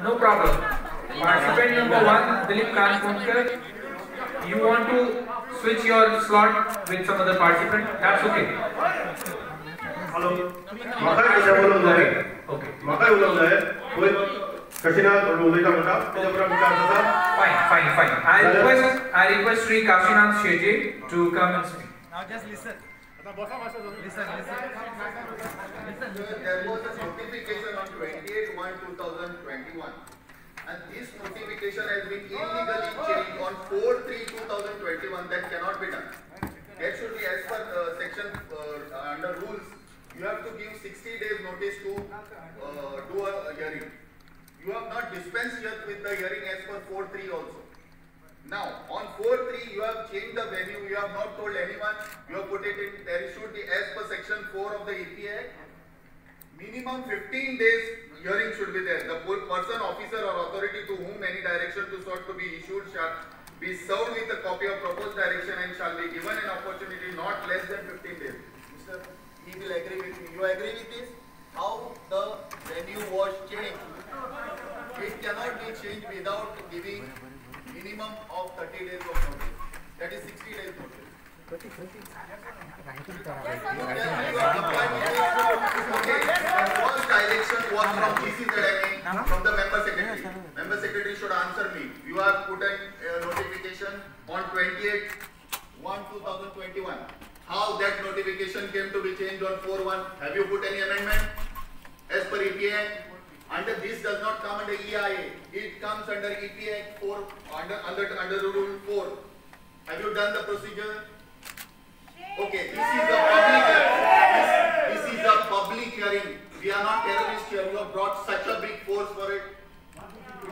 No problem. Participant number 1, Dilip Kankonkar. You want to switch your slot with some other participant? That's okay. Hello. Okay. Fine. I request Sri Kashinath Sheji to come and speak. Now just listen. There was a notification on 28/1/2021, and this notification has been illegally changed on 4/3/2021. That cannot be done. That should be as per section under rules. You have to give 60 days notice to do a hearing. You have not dispensed yet with the hearing as per 4/3 also. Now, on 4/3, you have changed the venue, you have not told anyone, you have put it in, there should be as per section 4 of the EPA Act, minimum 15 days hearing should be there. The person, officer or authority to whom any direction to sort to be issued shall be served with a copy of proposed direction and shall be given an opportunity not less than 15 days. Mr. He will agree with me. You agree with this? How the venue was changed? It cannot be changed without giving minimum of 30 days of notice. That is 60 days notice. Okay. The first direction was from GCZMA, from the member secretary. Member secretary should answer me. You have put a notification on 28/1/2021. How that notification came to be changed on 4/1? Have you put any amendment as per EPA? Under this does not come under EIA. It comes under EPA 4 under rule 4. Have you done the procedure? Okay, this is a public hearing. This is a public hearing. We are not terrorists here. You have brought such a big force for it.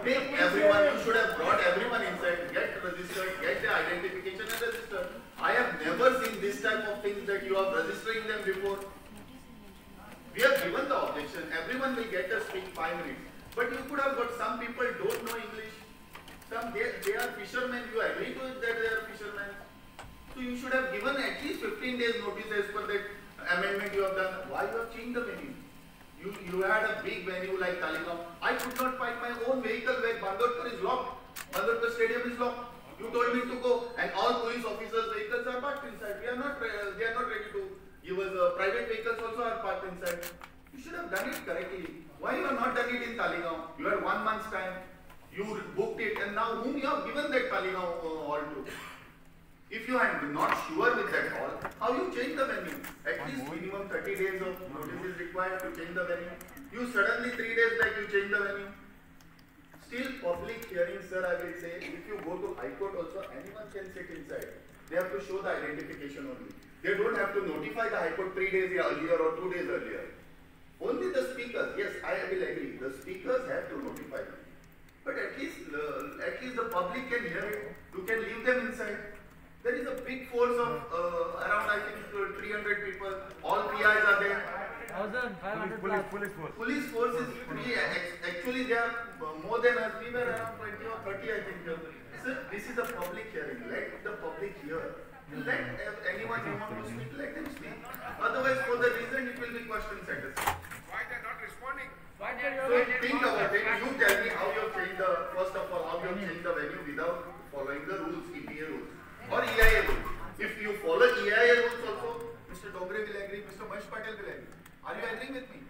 Take everyone. You should have brought everyone inside. Get registered. Get the identification and register. I have never seen this type of things that you are registering them before. We have given the objection. Everyone will get to speak 5 minutes. But you could have got some people don't know English. Some they are fishermen. You agree to it that they are fishermen. So you should have given at least 15 days notice as per that amendment you have done. Why you have changed the venue? You had a big venue like Talegaon. I could not find my own vehicle where Bandodkar is locked. Bandodkar Stadium is locked. You told me to go, and all police officers' vehicles are parked inside. They are not ready to give us. Private vehicles also are parked inside. You should have done it correctly. Why you have not done it in Talegaon? You had 1 month's time. You booked it, and now whom you have given that Talegaon hall to? If you are not sure with that hall, how you change the venue? At least minimum 30 days of notice is required to change the venue. You suddenly 3 days back you change the venue. Still public hearing, sir, I will say, if you go to High Court also, anyone can sit inside. They have to show the identification only. They don't have to notify the High Court 3 days earlier or 2 days earlier. Only the speakers, yes, I will agree, the speakers have to notify them. But at least the public can hear it. You can leave them inside. There is a big force of around, I think, 300 people. All PIs are there. 1,500 Police force is actually they are more than us. We were around 20 or 30, I think. Sir, this is a public hearing. Let the public hear. Let anyone who wants to speak, let them speak. Otherwise, for the reason it will be question status. Why they are not responding? So think about it. You tell me how you have changed the, first of all, how you have changed the venue without following the rules, EPA rules or EIA rules. If you follow EIA rules also, Mr. Dogre will agree, Mr. Mahesh Patel will agree. Are you agreeing with me?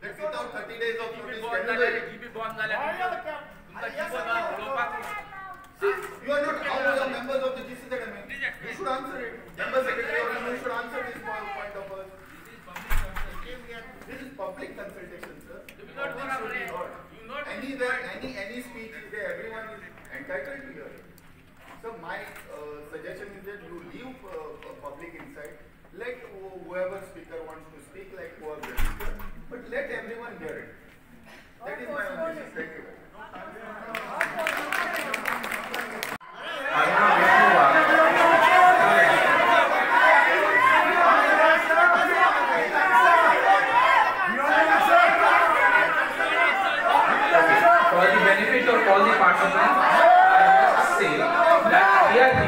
That without 30 days of notice, can you do it? See, you are not all the members of the GCZMA. You should answer it. Member secretary or you should answer this point of us. This is public consultation, sir. Anywhere, any speech is there, everyone is entitled to hear it. So my suggestion is that you leave public inside. Let whoever speaker wants to speak, like whoever speaker, but let everyone hear it. That is my only message. Thank you. For the benefit of all the participants, I must say that we are here to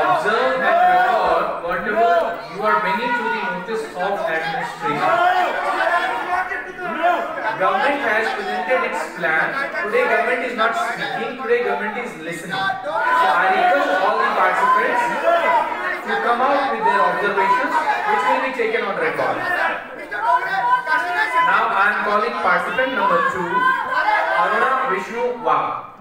observe and record whatever you are bringing to the notice of administration. Government has presented its plan. Today government is not speaking, today government is listening. So I request all the participants to come out with their observations, which will be taken on record. Now I am calling participant number 2, Aruna Vishnu Wagh.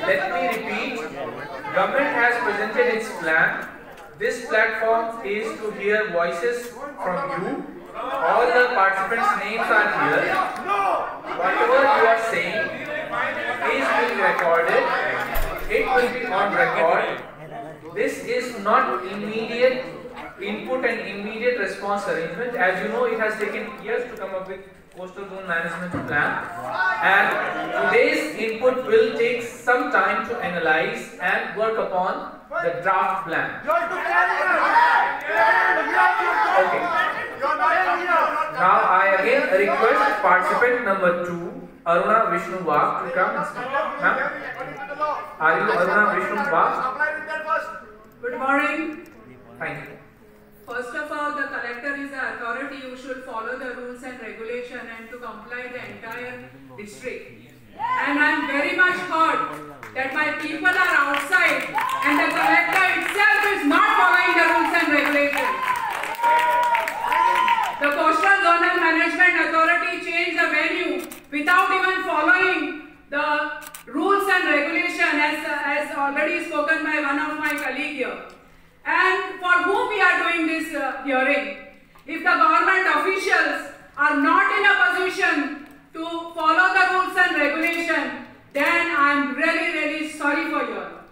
Let me repeat. Government has presented its plan. This platform is to hear voices from you. All the participants' names are here. Whatever you are saying is being recorded. It will be on record. This is not immediate input and immediate response arrangement. As you know, it has taken years to come up with Coastal Zone Management Plan, and today's input will take some time to analyze and work upon the draft plan. Okay. Now I again request participant number 2, Aruna Vishnu Wagh, to come and speak. Ma'am, are you Aruna Vishnu Wagh? Good morning. Thank you. First of all, the collector is the authority. You should follow the rules and regulation and to comply the entire district. And I am very much hurt that my people are outside and the collector itself is not following the rules and regulations. The Coastal Zonal Management Authority changed the venue without even following the rules and regulation, as already spoken by one of my colleagues here. And for whom we are doing this hearing? If the government officials are not in a position to follow the rules and regulation, then I am really sorry for you all.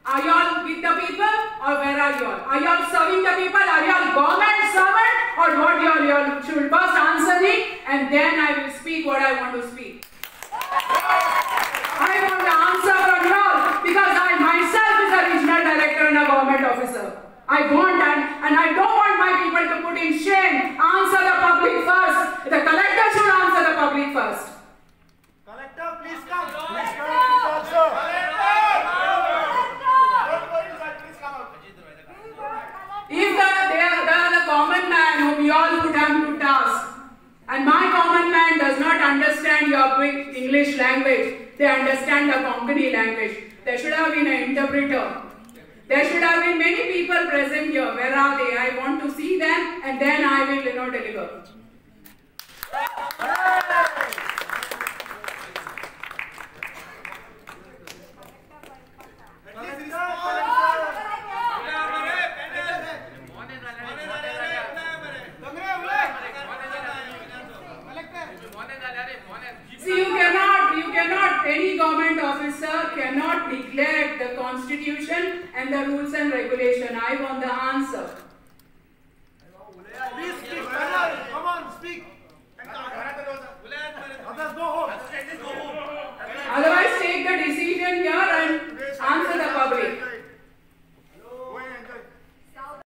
Are you all with the people or where are you all? Are you all serving the people? Are you all government servant or what you all should first answer me and then I will speak what I want to speak. I want the answer from you all because I myself is a regional director and a government officer. I want and I don't want my people to put in shame. Answer the public first. The collector should answer the public first. Collector, please come. Please come also. If the common man whom we all put him to task, and my common man does not understand your English language, they understand the Konkani language. There should have been an interpreter. There should have been many people present here. Where are they? I want to see them and then I will, deliver. See, you cannot, any government officer cannot neglect the constitution and the rules and regulation. I want the answer.